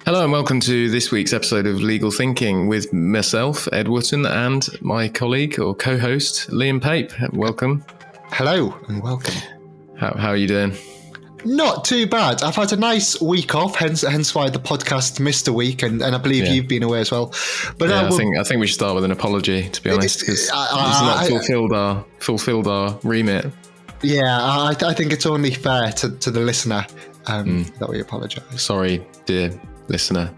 Hello and welcome to this week's episode of Legal Thinking with myself, Ed Wootton, and my colleague or co-host, Liam Pape. Welcome. Hello and welcome. How are you doing? Not too bad. I've had a nice week off, hence why the podcast missed a week, and I believe you've been away as well. But I think we should start with an apology, to be honest, because it's not fulfilled our remit. Yeah, I think it's only fair to the listener that we apologise. Sorry, dear listener.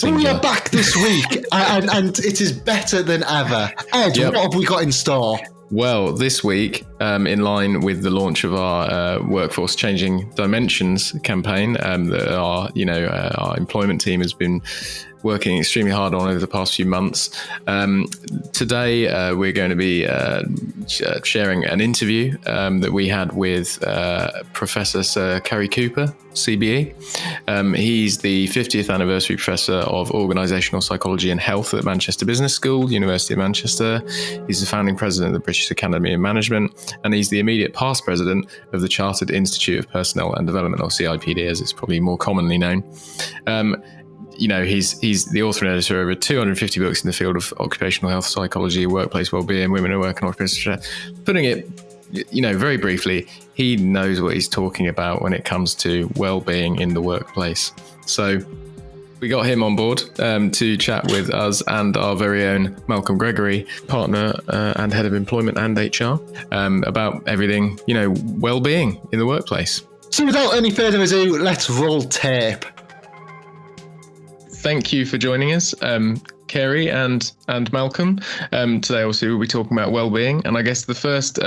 But we are back this week, and it is better than ever. Ed, What have we got in store? Well, this week, in line with the launch of our Workforce Changing Dimensions campaign that our employment team has been working extremely hard on over the past few months. Today, we're going to be sharing an interview that we had with Professor Sir Cary Cooper, CBE. He's the 50th anniversary Professor of Organisational Psychology and Health at Manchester Business School, University of Manchester. He's the founding president of the British Academy of Management, and he's the immediate past president of the Chartered Institute of Personnel and Development, or CIPD, as it's probably more commonly known. He's the author and editor of over 250 books in the field of occupational health, psychology, workplace well-being, women at work, and occupational. Putting it, very briefly, he knows what he's talking about when it comes to well-being in the workplace. So we got him on board to chat with us and our very own Malcolm Gregory, partner and head of employment and HR, about everything, well-being in the workplace. So without any further ado, let's roll tape. Thank you for joining us, Cary and Malcolm. Today, obviously, we'll be talking about well-being. And I guess the first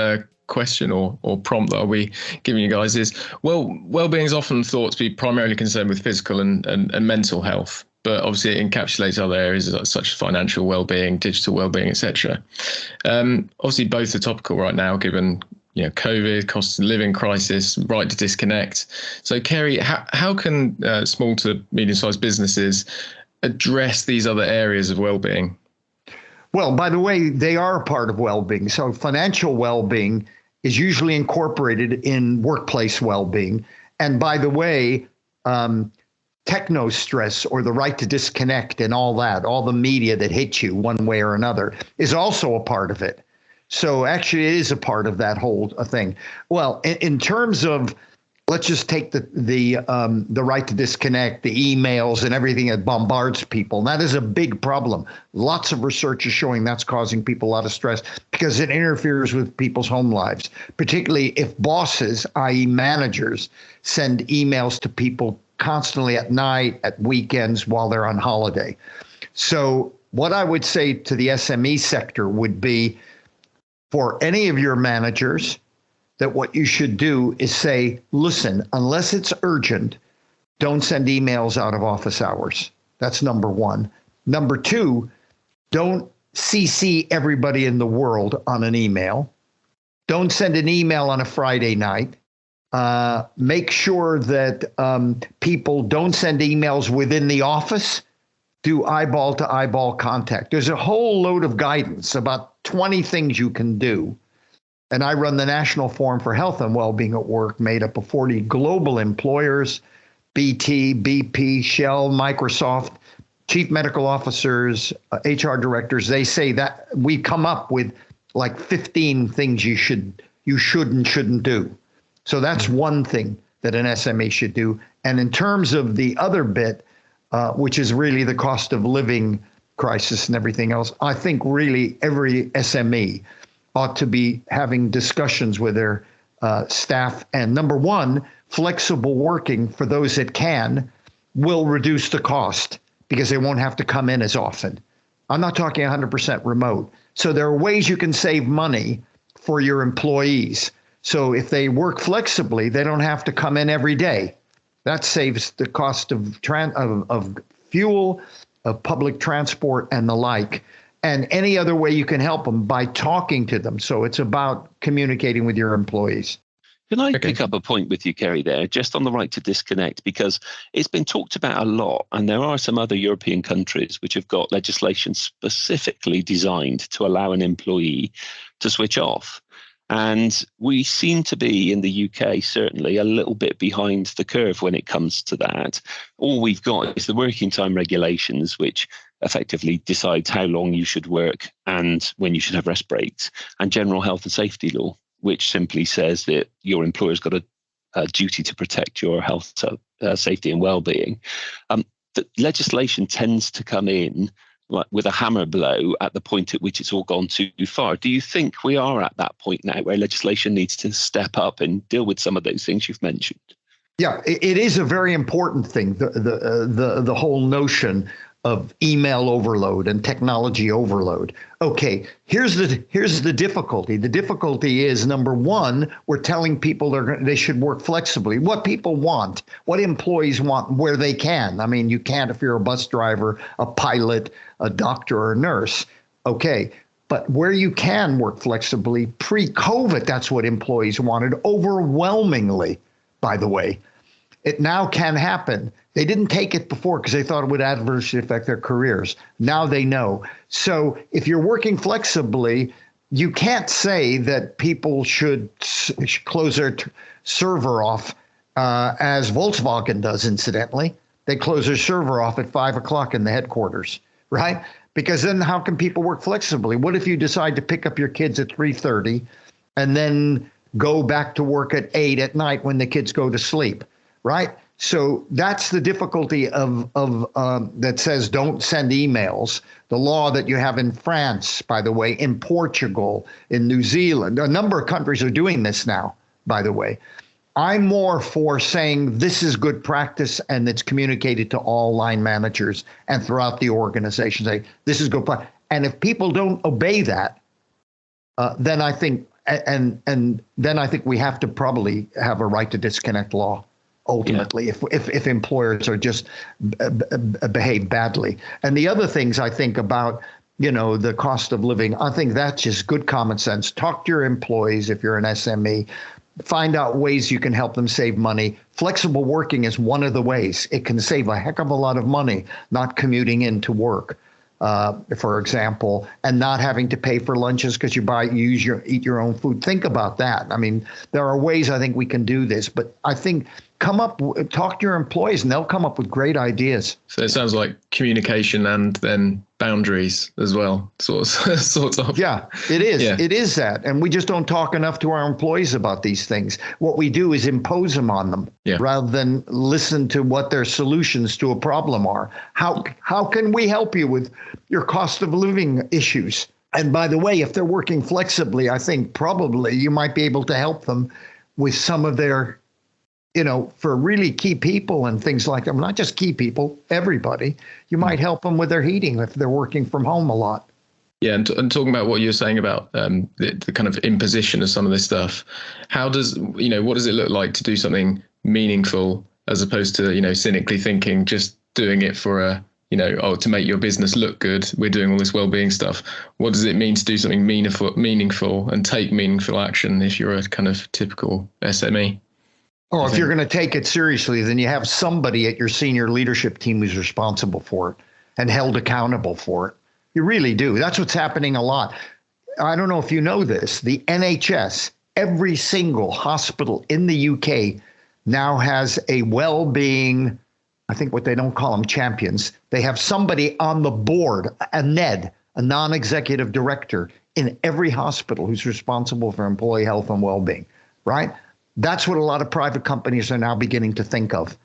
question or prompt that I'll be giving you guys is, well-being is often thought to be primarily concerned with physical and mental health, but obviously it encapsulates other areas such as financial well-being, digital well-being, etc. Obviously, both are topical right now, given COVID, cost of living crisis, right to disconnect. So, Cary, how can small to medium-sized businesses address these other areas of well-being? Well, by the way, they are a part of well-being. So financial well-being is usually incorporated in workplace well-being. And by the way, techno stress, or the right to disconnect and all that, all the media that hits you one way or another, is also a part of it. So actually, it is a part of that whole thing. Well, in terms of, let's just take the right to disconnect, the emails and everything that bombards people. That is a big problem. Lots of research is showing that's causing people a lot of stress because it interferes with people's home lives, particularly if bosses, i.e. managers, send emails to people constantly at night, at weekends, while they're on holiday. So what I would say to the SME sector would be, for any of your managers, that what you should do is say, listen, unless it's urgent, don't send emails out of office hours. That's number one. Number two, don't CC everybody in the world on an email. Don't send an email on a Friday night. Make sure that people don't send emails within the office. Do eyeball to eyeball contact. There's a whole load of guidance, about 20 things you can do. And I run the National Forum for Health and Wellbeing at Work, made up of 40 global employers, BT, BP, Shell, Microsoft, chief medical officers, HR directors. They say that we come up with like 15 things you should and shouldn't do. So that's one thing that an SME should do. And in terms of the other bit, which is really the cost of living crisis and everything else, I think really every SME ought to be having discussions with their staff. And number one, flexible working for those that can will reduce the cost because they won't have to come in as often. I'm not talking 100% remote. So there are ways you can save money for your employees. So if they work flexibly, they don't have to come in every day. That saves the cost of fuel, of public transport, and the like. And any other way you can help them by talking to them. So it's about communicating with your employees. Can I pick up a point with you, Cary, there, just on the right to disconnect, because it's been talked about a lot, and there are some other European countries which have got legislation specifically designed to allow an employee to switch off. And we seem to be in the UK certainly a little bit behind the curve when it comes to that. All we've got is the working time regulations, which effectively decides how long you should work and when you should have rest breaks, and general health and safety law, which simply says that your employer's got a duty to protect your health, safety and well-being. The legislation tends to come in with a hammer blow at the point at which it's all gone too far. Do you think we are at that point now where legislation needs to step up and deal with some of those things you've mentioned? Yeah, it is a very important thing. The whole notion of email overload and technology overload. Okay, here's the difficulty. The difficulty is, number one, we're telling people they should work flexibly. What people want, what employees want, where they can. I mean, you can't if you're a bus driver, a pilot, a doctor, or a nurse. Okay, but where you can work flexibly, pre-COVID, that's what employees wanted overwhelmingly, by the way. It now can happen. They didn't take it before because they thought it would adversely affect their careers. Now they know. So if you're working flexibly, you can't say that people should close their server off, as Volkswagen does, incidentally. They close their server off at 5 o'clock in the headquarters, right? Because then how can people work flexibly? What if you decide to pick up your kids at 3:30 and then go back to work at 8 at night when the kids go to sleep, right? So that's the difficulty of that says don't send emails. The law that you have in France, by the way, in Portugal, in New Zealand, a number of countries are doing this now, by the way. I'm more for saying this is good practice and it's communicated to all line managers and throughout the organization. Say this is good practice. And if people don't obey that, then I think and then I think we have to probably have a right to disconnect law. Ultimately, yeah. if employers are just behave badly. And the other things I think about, the cost of living, I think that's just good common sense. Talk to your employees if you're an SME. Find out ways you can help them save money. Flexible working is one of the ways. It can save a heck of a lot of money not commuting into work, for example, and not having to pay for lunches because eat your own food. Think about that. I mean, there are ways I think we can do this, but I think talk to your employees and they'll come up with great ideas. So it sounds like communication and then boundaries as well, sort of. Yeah, it is. Yeah. It is that. And we just don't talk enough to our employees about these things. What we do is impose them on them rather than listen to what their solutions to a problem are. How can we help you with your cost of living issues? And by the way, if they're working flexibly, I think probably you might be able to help them with some of their for really key people and things like that, not just key people, everybody, you might help them with their heating if they're working from home a lot. Yeah, and talking about what you're saying about the kind of imposition of some of this stuff, what does it look like to do something meaningful as opposed to, cynically thinking just doing it for to make your business look good, we're doing all this well-being stuff. What does it mean to do something meaningful and take meaningful action if you're a kind of typical SME? Or if you're going to take it seriously, then you have somebody at your senior leadership team who's responsible for it and held accountable for it. You really do. That's what's happening a lot. I don't know if you know this. The NHS, every single hospital in the UK now has a well-being, I think what they don't call them champions. They have somebody on the board, a NED, a non-executive director in every hospital who's responsible for employee health and well-being, right? That's what a lot of private companies are now beginning to think of.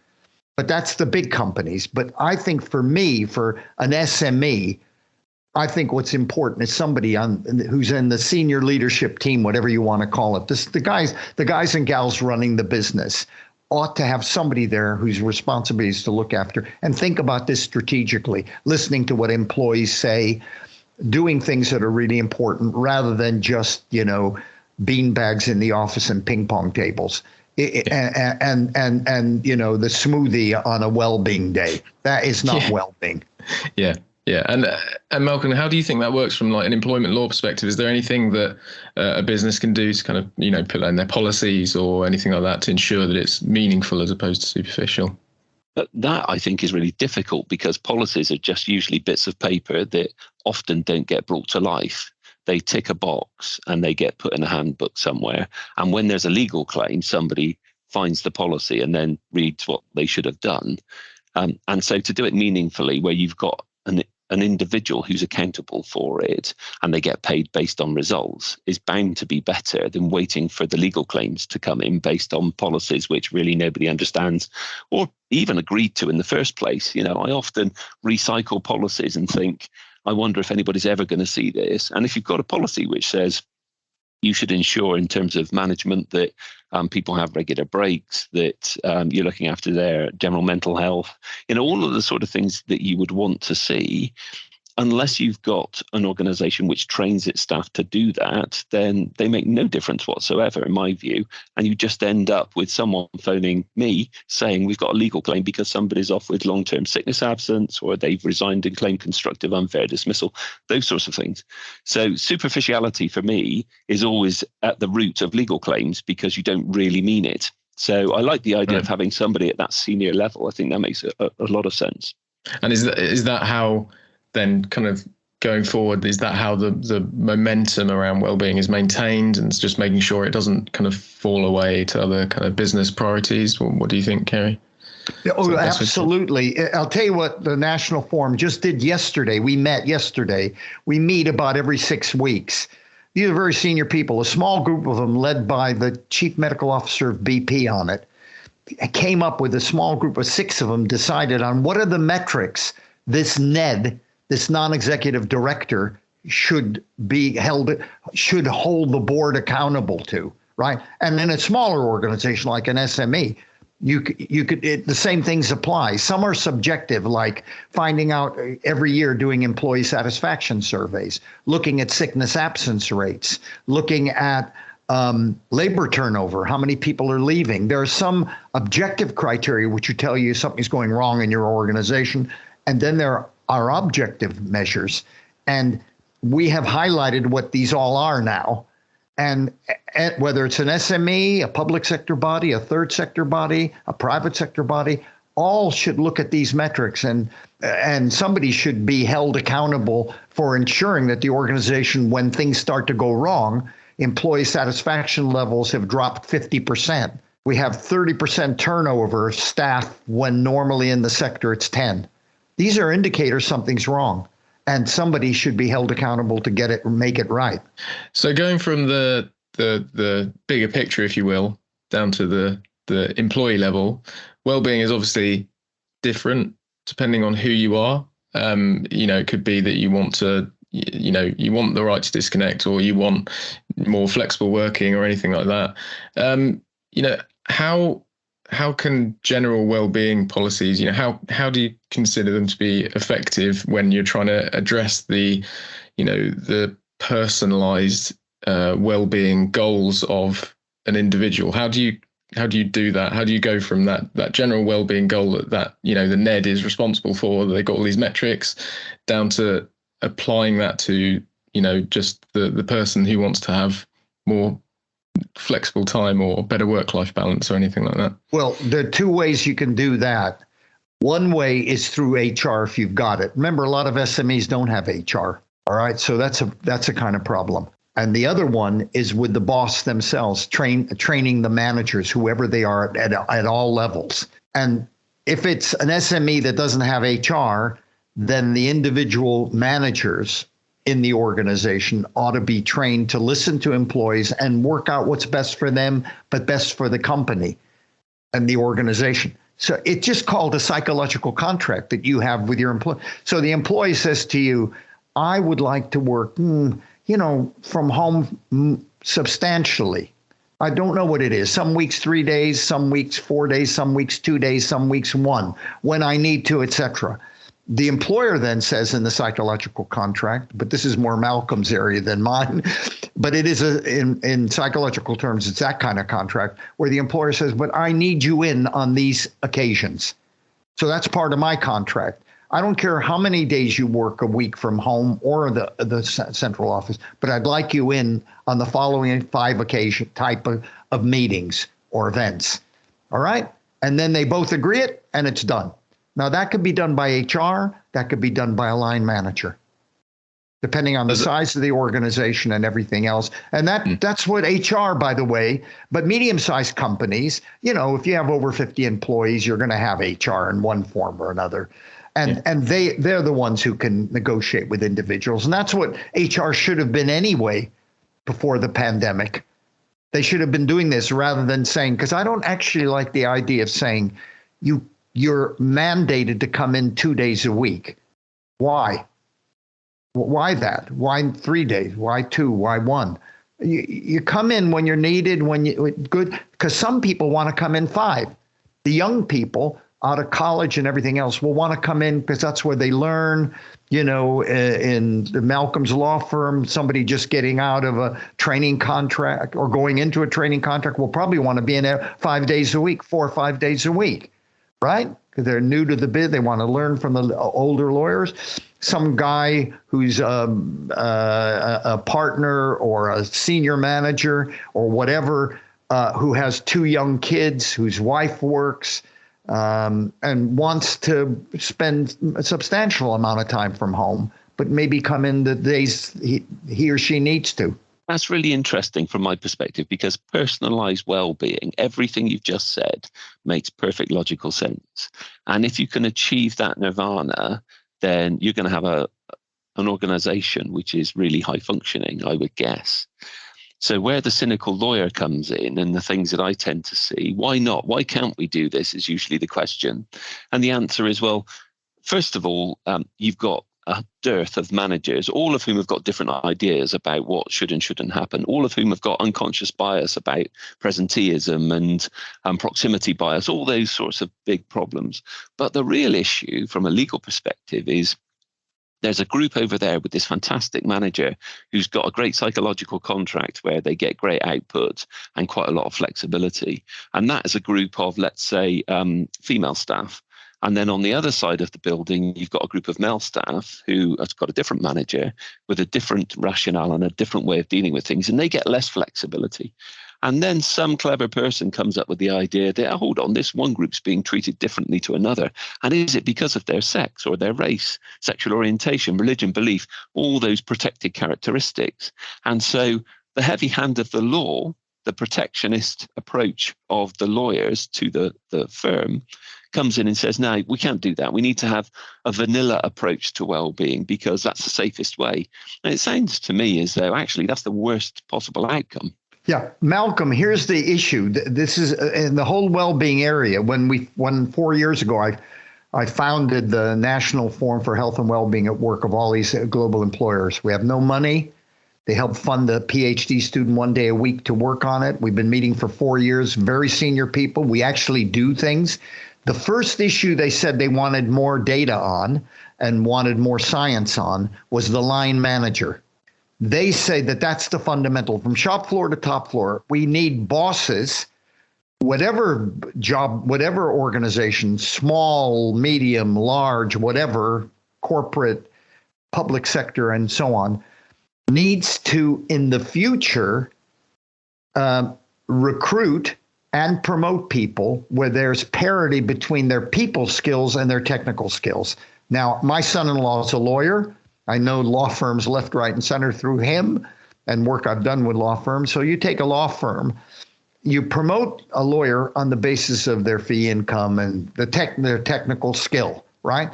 But that's the big companies. But I think for me, for an SME, I think what's important is somebody who's in the senior leadership team, whatever you want to call it. The guys and gals running the business ought to have somebody there whose responsibility is to look after and think about this strategically, listening to what employees say, doing things that are really important rather than just, beanbags in the office and ping pong tables, and the smoothie on a well-being day. That is not well-being. Yeah. Yeah. And Malcolm, how do you think that works from like an employment law perspective? Is there anything that a business can do to kind of, put in their policies or anything like that to ensure that it's meaningful as opposed to superficial? But that, I think, is really difficult because policies are just usually bits of paper that often don't get brought to life. they tick a box and they get put in a handbook somewhere. And when there's a legal claim, somebody finds the policy and then reads what they should have done. And so to do it meaningfully, where you've got an individual who's accountable for it and they get paid based on results, is bound to be better than waiting for the legal claims to come in based on policies which really nobody understands or even agreed to in the first place. I often recycle policies and think, I wonder if anybody's ever going to see this. And if you've got a policy which says you should ensure in terms of management that people have regular breaks, that you're looking after their general mental health, all of the sort of things that you would want to see, unless you've got an organization which trains its staff to do that, then they make no difference whatsoever, in my view. And you just end up with someone phoning me saying we've got a legal claim because somebody's off with long-term sickness absence or they've resigned and claimed constructive unfair dismissal, those sorts of things. So superficiality for me is always at the root of legal claims because you don't really mean it. So I like the idea of having somebody at that senior level. I think that makes a lot of sense. And is that how then kind of going forward, is that how the momentum around wellbeing is maintained and just making sure it doesn't kind of fall away to other kind of business priorities? What do you think, Cary? Oh, absolutely. I'll tell you what the National Forum just did yesterday. We met yesterday. We meet about every 6 weeks. These are very senior people, a small group of them led by the chief medical officer of BP on it. Came up with a small group of 6 of them, decided on what are the metrics this NED, this non-executive director, should hold the board accountable to, right? And in a smaller organization like an SME, the same things apply. Some are subjective, like finding out every year, doing employee satisfaction surveys, looking at sickness absence rates, looking at labor turnover, how many people are leaving. There are some objective criteria which will tell you something's going wrong in your organization, and then there are objective measures. And we have highlighted what these all are now. And whether it's an SME, a public sector body, a third sector body, a private sector body, all should look at these metrics, and somebody should be held accountable for ensuring that the organization, when things start to go wrong, employee satisfaction levels have dropped 50%. We have 30% turnover of staff when normally in the sector it's 10. These are indicators something's wrong, and somebody should be held accountable to get it and make it right. So going from the bigger picture, if you will, down to the employee level, wellbeing is obviously different depending on who you are. It could be that you want to, you want the right to disconnect, or you want more flexible working or anything like that. How can general well-being policies, how do you consider them to be effective when you're trying to address the personalized well-being goals of an individual? How do you do that? How do you go from that general well-being goal that the NED is responsible for, they've got all these metrics, down to applying that to just the person who wants to have more flexible time or better work-life balance or anything like that? Well, there are 2 ways you can do that. One way is through HR if you've got it. Remember, a lot of SMEs don't have HR. All right, so that's a kind of problem. And the other one is with the boss themselves, training the managers, whoever they are at all levels. And if it's an SME that doesn't have HR, then the individual managers in the organization ought to be trained to listen to employees and work out what's best for them, but best for the company and the organization. So it's just called a psychological contract that you have with your employee. So the employee says to you, I would like to work, from home substantially. I don't know what it is. Some weeks 3 days, some weeks 4 days, some weeks 2 days, some weeks 1, when I need to, etc. The employer then says in the psychological contract, but this is more Malcolm's area than mine, but it is in psychological terms, it's that kind of contract where the employer says, but I need you in on these occasions. So that's part of my contract. I don't care how many days you work a week from home or the central office, but I'd like you in on the following 5 occasion type of meetings or events. All right. And then they both agree it and it's done. Now, that could be done by HR. That could be done by a line manager. depending on the size of the organization and everything else. And that's what HR, by the way, but medium-sized companies, if you have over 50 employees, you're going to have HR in one form or another. And they're the ones who can negotiate with individuals. And that's what HR should have been anyway before the pandemic. They should have been doing this rather than saying, because I don't actually like the idea of saying you're mandated to come in 2 days a week. Why? Why that? Why 3 days? Why 2? Why 1? You come in when you're needed, good, because some people want to come in 5. The young people out of college and everything else will want to come in because that's where they learn. In the Malcolm's law firm, somebody just getting out of a training contract or going into a training contract will probably want to be in there 5 days a week, 4 or 5 days a week, right? Because they're new to the biz. They want to learn from the older lawyers. Some guy who's a partner or a senior manager or whatever, who has 2 young kids, whose wife works, and wants to spend a substantial amount of time from home, but maybe come in the days he or she needs to. That's really interesting from my perspective, because personalized well-being, everything you've just said, makes perfect logical sense. And if you can achieve that nirvana, then you're going to have an organization which is really high functioning, I would guess. So where the cynical lawyer comes in and the things that I tend to see, why not? Why can't we do this is usually the question. And the answer is, well, first of all, you've got a dearth of managers, all of whom have got different ideas about what should and shouldn't happen, all of whom have got unconscious bias about presenteeism and proximity bias, all those sorts of big problems. But the real issue from a legal perspective is there's a group over there with this fantastic manager who's got a great psychological contract where they get great output and quite a lot of flexibility. And that is a group of, let's say, female staff. And then on the other side of the building, you've got a group of male staff who has got a different manager with a different rationale and a different way of dealing with things, and they get less flexibility. And then some clever person comes up with the idea that, hold on, this one group's being treated differently to another. And is it because of their sex or their race, sexual orientation, religion, belief, all those protected characteristics? And so the heavy hand of the law, the protectionist approach of the lawyers to the firm, comes in and says, no, we can't do that. We need to have a vanilla approach to well-being because that's the safest way. And it sounds to me as though actually that's the worst possible outcome. Yeah, Malcolm, here's the issue. This is in the whole well-being area. When 4 years ago, I founded the National Forum for Health and Well-being at Work of all these global employers. We have no money. They help fund a PhD student 1 day a week to work on it. We've been meeting for 4 years, very senior people. We actually do things. The first issue they said they wanted more data on and wanted more science on was the line manager. They say that that's the fundamental from shop floor to top floor. We need bosses, whatever job, whatever organization, small, medium, large, whatever, corporate, public sector, and so on, needs to, in the future, recruit and promote people where there's parity between their people skills and their technical skills. Now, my son-in-law is a lawyer. I know law firms left, right, and center through him and work I've done with law firms. So you take a law firm, you promote a lawyer on the basis of their fee income and their technical skill, right?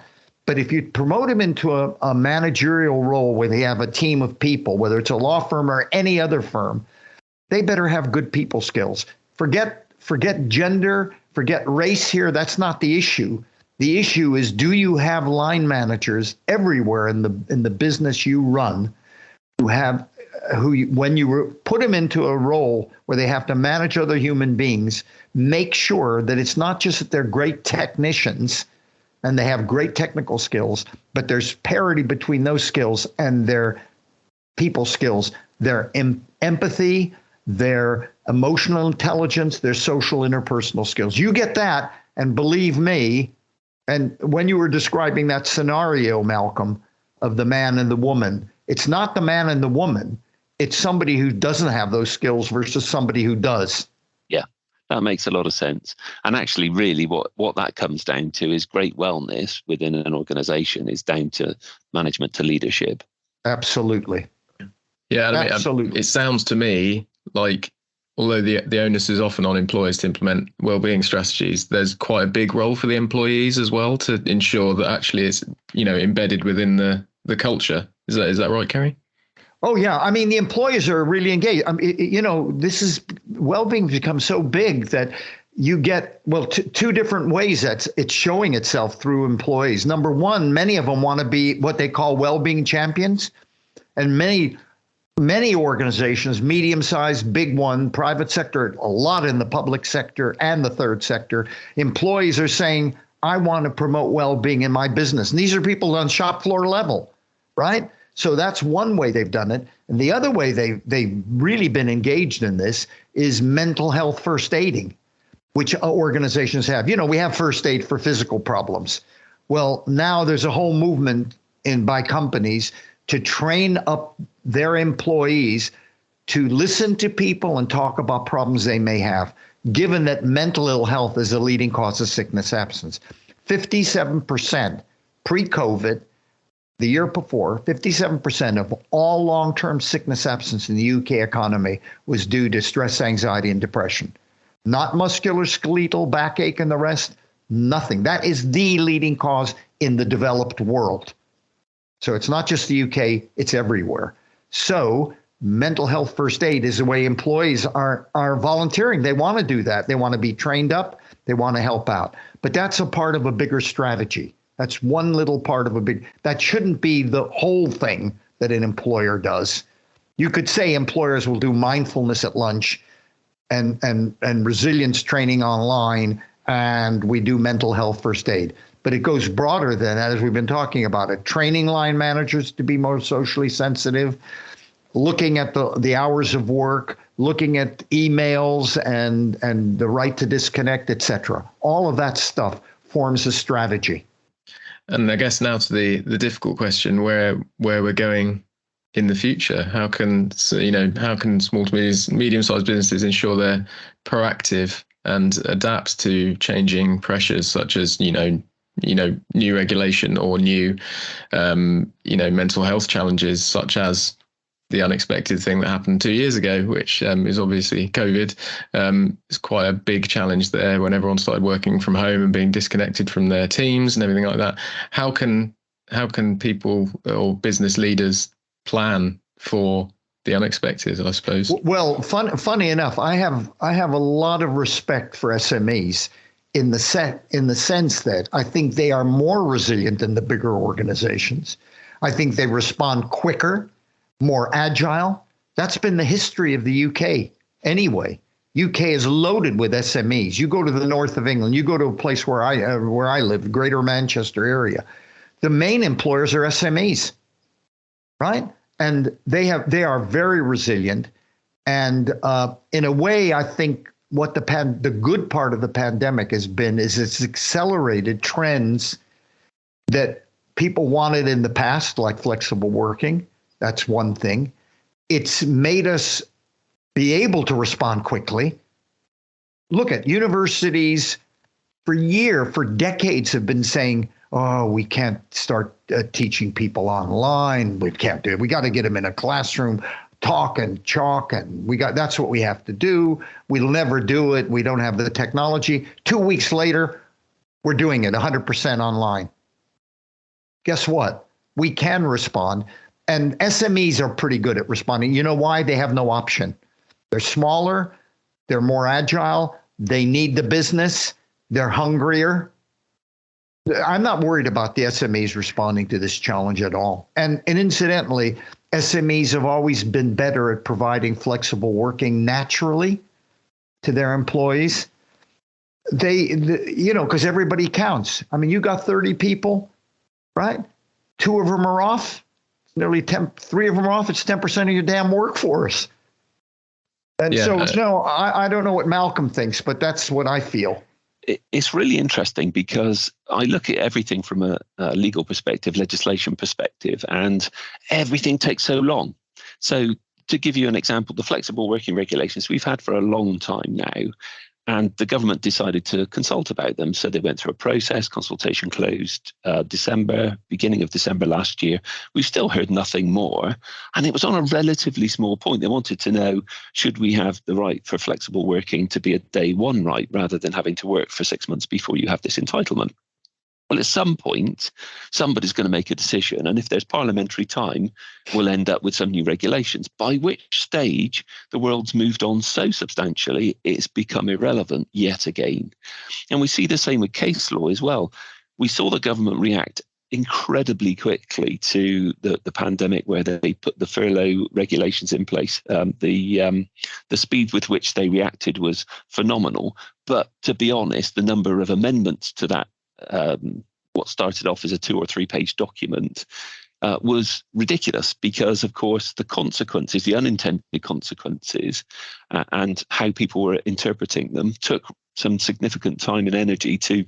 But if you promote him into a managerial role where they have a team of people, whether it's a law firm or any other firm, they better have good people skills. Forget gender, forget race here. That's not the issue. The issue is, do you have line managers everywhere in the business you run when you put them into a role where they have to manage other human beings, make sure that it's not just that they're great technicians and they have great technical skills, but there's parity between those skills and their people skills, their empathy, their emotional intelligence, their social interpersonal skills. You get that, and believe me, and when you were describing that scenario, Malcolm, of the man and the woman, it's not the man and the woman. It's somebody who doesn't have those skills versus somebody who does. Yeah, that makes a lot of sense. And actually, really, what that comes down to is great wellness within an organization is down to management to leadership. Absolutely. Yeah, I mean, absolutely. it sounds to me like, although the onus is often on employers to implement well-being strategies, there's quite a big role for the employees as well to ensure that actually it's, embedded within the culture. Is that right, Cary? Oh yeah, I mean the employers are really engaged. This is well-being becomes so big that you get two different ways that it's showing itself through employees. Number one, many of them want to be what they call well-being champions, and many organizations, medium-sized, big one, private sector, a lot in the public sector and the third sector, employees are saying, I want to promote well-being in my business. And these are people on shop floor level, right? So that's one way they've done it. And the other way they've really been engaged in this is mental health first aiding, which organizations have. We have first aid for physical problems. Well, now there's a whole movement by companies to train up their employees to listen to people and talk about problems they may have, given that mental ill health is a leading cause of sickness absence. 57% pre-COVID, the year before, 57% of all long-term sickness absence in the UK economy was due to stress, anxiety, and depression. Not musculoskeletal, backache, and the rest, nothing. That is the leading cause in the developed world. So it's not just the UK, it's everywhere. So mental health first aid is the way employees are volunteering. They want to do that. They want to be trained up. They want to help out. But that's a part of a bigger strategy. That's one little part of that shouldn't be the whole thing that an employer does. You could say employers will do mindfulness at lunch and resilience training online, and we do mental health first aid. But it goes broader than that, as we've been talking about it. Training line managers to be more socially sensitive, looking at the hours of work, looking at emails and the right to disconnect, etc. All of that stuff forms a strategy. And I guess now to the difficult question, where we're going in the future. How can small to medium-sized businesses ensure they're proactive and adapt to changing pressures such as new regulation or new mental health challenges, such as the unexpected thing that happened 2 years ago, which is obviously COVID. It's quite a big challenge there when everyone started working from home and being disconnected from their teams and everything like that. How can people or business leaders plan for the unexpected, I suppose? Well, funny enough, I have a lot of respect for SMEs in the sense that I think they are more resilient than the bigger organizations. I think they respond quicker, more agile. That's been the history of the UK anyway. UK is loaded with SMEs. You go to the north of England, you go to a place where I live, Greater Manchester area. The main employers are SMEs, right? And they are very resilient. And in a way, I think what the good part of the pandemic has been is it's accelerated trends that people wanted in the past, like flexible working. That's one thing. It's made us be able to respond quickly. Look at universities for decades have been saying, oh, we can't start teaching people online. We can't do it. We got to get them in a classroom, talk and chalk, and that's what we have to do. We'll never do it. We don't have the technology. 2 weeks later, we're doing it 100% online. Guess what? We can respond. And SMEs are pretty good at responding. You know why? They have no option. They're smaller. They're more agile. They need the business. They're hungrier. I'm not worried about the SMEs responding to this challenge at all. And incidentally, SMEs have always been better at providing flexible working naturally to their employees. Because everybody counts. I mean, you got 30 people, right? 2 of them are off. Nearly 3 of them are off. It's 10% of your damn workforce. And I don't know what Malcolm thinks, but that's what I feel. It's really interesting because I look at everything from a legal perspective, legislation perspective, and everything takes so long. So to give you an example, the flexible working regulations we've had for a long time now, And the government decided to consult about them. So they went through a process, consultation closed beginning of December last year. We've still heard nothing more. And it was on a relatively small point. They wanted to know, should we have the right for flexible working to be a day one right, rather than having to work for 6 months before you have this entitlement? Well, at some point, somebody's going to make a decision. And if there's parliamentary time, we'll end up with some new regulations, by which stage the world's moved on so substantially, it's become irrelevant yet again. And we see the same with case law as well. We saw the government react incredibly quickly to the pandemic, where they put the furlough regulations in place. The speed with which they reacted was phenomenal. But to be honest, the number of amendments to that, what started off as a 2 or 3 page document, was ridiculous, because, of course, the consequences, the unintended consequences, and how people were interpreting them took some significant time and energy to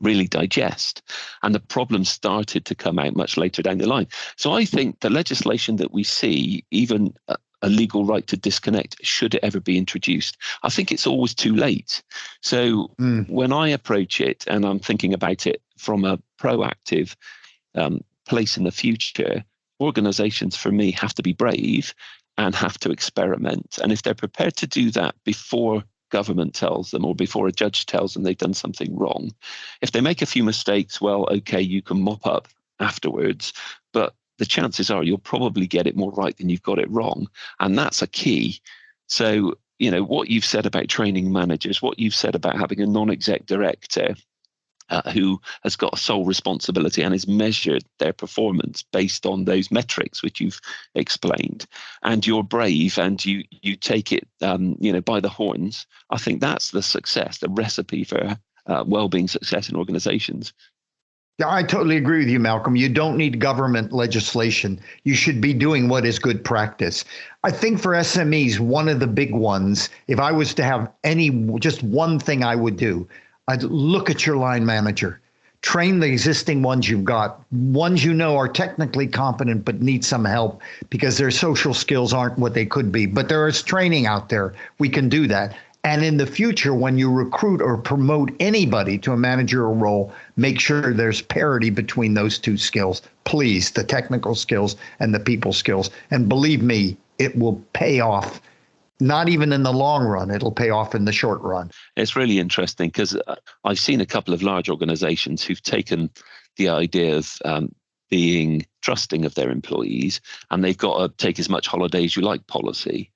really digest. And the problems started to come out much later down the line. So I think the legislation that we see, even a legal right to disconnect, should it ever be introduced, I think it's always too late. So when I approach it, and I'm thinking about it from a proactive place in the future, organizations for me have to be brave and have to experiment. And if they're prepared to do that before government tells them, or before a judge tells them they've done something wrong, if they make a few mistakes, well, okay, you can mop up afterwards. But the chances are you'll probably get it more right than you've got it wrong. And that's a key. So, what you've said about training managers, what you've said about having a non-exec director who has got a sole responsibility and has measured their performance based on those metrics which you've explained, and you're brave and you take it by the horns, I think that's the success, the recipe for well-being success in organizations. Yeah, I totally agree with you, Malcolm. You don't need government legislation. You should be doing what is good practice. I think for SMEs, one of the big ones, if I was to have just one thing I would do, I'd look at your line manager, train the existing ones you've got, ones are technically competent but need some help because their social skills aren't what they could be. But there is training out there. We can do that. And in the future, when you recruit or promote anybody to a managerial role, make sure there's parity between those two skills. Please, the technical skills and the people skills. And believe me, it will pay off. Not even in the long run, it'll pay off in the short run. It's really interesting, because I've seen a couple of large organizations who've taken the idea of being trusting of their employees, and they've got to take as much holiday as you like policy.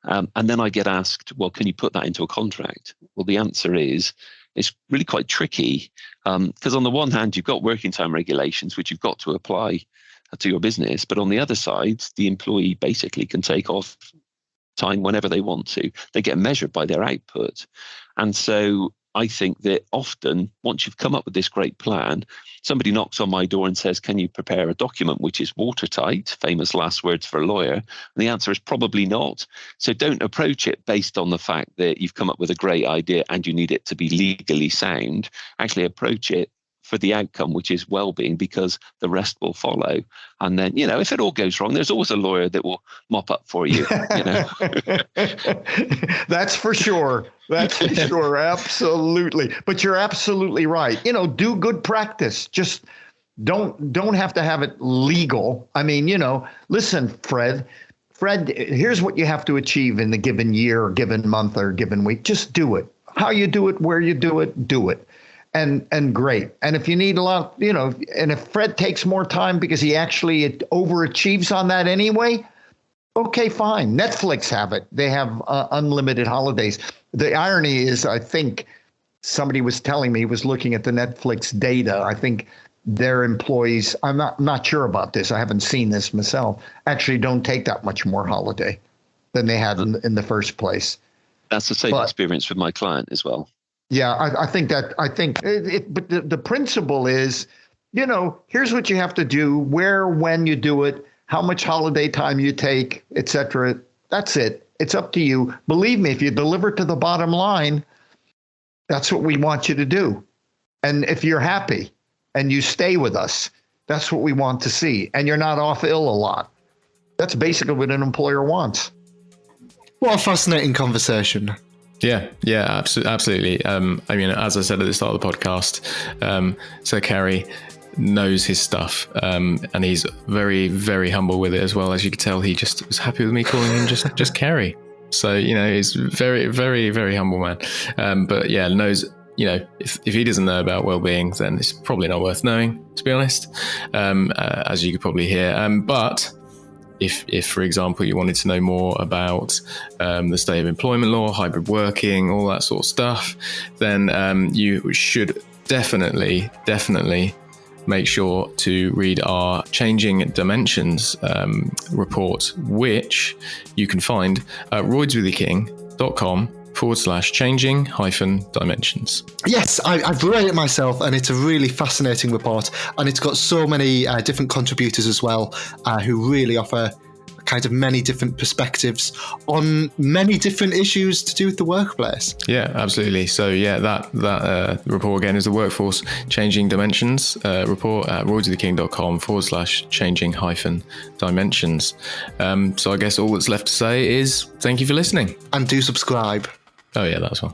And then I get asked, well, can you put that into a contract? Well, the answer is, it's really quite tricky, because on the one hand, you've got working time regulations, which you've got to apply to your business. But on the other side, the employee basically can take off time whenever they want to. They get measured by their output. And so I think that often, once you've come up with this great plan, somebody knocks on my door and says, can you prepare a document which is watertight, famous last words for a lawyer? And the answer is probably not. So don't approach it based on the fact that you've come up with a great idea and you need it to be legally sound. Actually approach it for the outcome, which is well-being, because the rest will follow. And then, if it all goes wrong, there's always a lawyer that will mop up for you. That's for sure. That's for sure. Absolutely. But you're absolutely right. Do good practice. Just don't have to have it legal. I mean, listen, Fred, here's what you have to achieve in the given year or given month or given week. Just do it. How you do it, where you do it, do it. And great. And if you need a lot, and if Fred takes more time because he actually overachieves on that anyway, okay, fine. Netflix have it. They have unlimited holidays. The irony is, I think somebody was telling me, he was looking at the Netflix data. I think their employees, I'm not sure about this, I haven't seen this myself, actually don't take that much more holiday than they had in the first place. That's the same experience with my client as well. Yeah, I think but the principle is, here's what you have to do, where, when you do it, how much holiday time you take, et cetera. That's it. It's up to you. Believe me, if you deliver to the bottom line, that's what we want you to do. And if you're happy and you stay with us, that's what we want to see. And you're not off ill a lot. That's basically what an employer wants. What a fascinating conversation. Yeah, absolutely. I mean, as I said at the start of the podcast, Sir Cary knows his stuff, and he's very, very humble with it as well. As you could tell, he just was happy with me calling him just Cary. So, he's very, very, very humble man. But yeah, knows, if he doesn't know about wellbeing, then it's probably not worth knowing, to be honest, as you could probably hear. But if, for example, you wanted to know more about the state of employment law, hybrid working, all that sort of stuff, then you should definitely make sure to read our Changing Dimensions report, which you can find at roydswiththeking.com/changing-dimensions. Yes, I've read it myself, and it's a really fascinating report, and it's got so many different contributors as well, who really offer kind of many different perspectives on many different issues to do with the workplace. Yeah, absolutely. So yeah, that report again is the Workforce Changing Dimensions report at roydswiththeking.com/changing-dimensions. So I guess all that's left to say is thank you for listening. And do subscribe. Oh yeah, that's one.